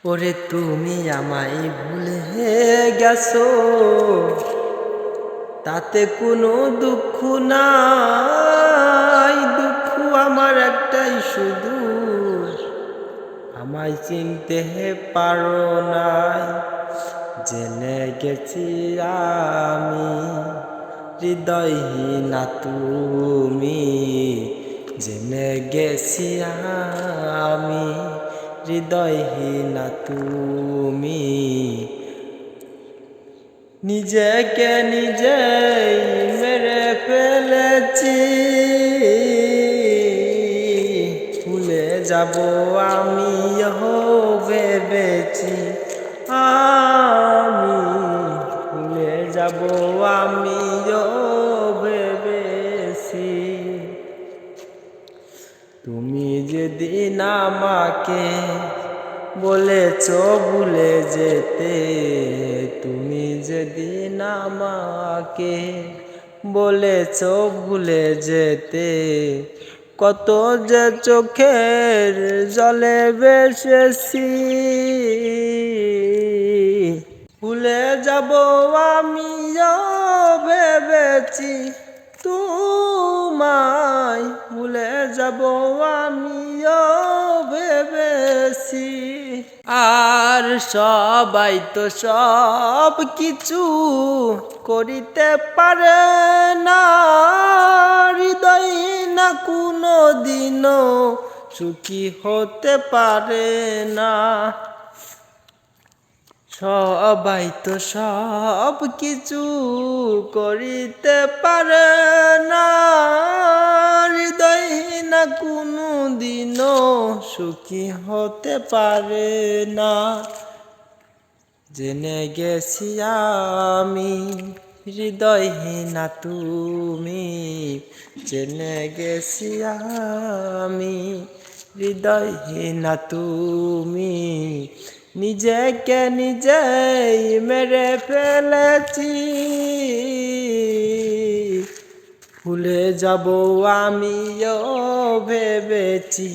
ওরে তুমি আমায় ভুলে গেছো, তাতে কোনো দুঃখ নাই। দুঃখ আমার একটাই শুধু, আমায় চিনতে পারো নাই। জেনে গেছি আমি হৃদয়হীনা তুমি, জেনে গেছি আমি হৃদয়হীনা তুমি। নিজেকে নিজেই মেরে ফেলেছি, ভুলে যাব আমিও ভেবেছি। আমি ভুলে যাব আমিও ভেবেছি। তুমি যেদিন আমাকে বলেছ ভুলে যেতে, তুমি যেদিন আমাকে বলেছ ভুলে যেতে, কত যে চোখের জলে বেসেছি। ভুলে যাব আমিও ভেবেছি তোমায়, ভুলে যাব আমিও ভেবেছি। আর সবাই তো সব কিছু করিতে পারে না, হৃদয় না কোনো দিনও সুখী হতে পারে না। সবাই তো সব কিছু করিতে পারে না, হৃদয় না কোনো দিনও সুখী হতে পারে না। জেনে গেছি আমি হৃদয়হীনা তুমি, জেনে গেছি আমি হৃদয়হীনা তুমি। নিজেকে নিজেই মেরে ফেলেছি, ভুলে যাব আমিও ভেবেছি।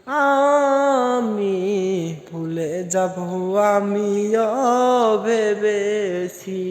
আমি ভুলে যাব আমিও ভেবেছি।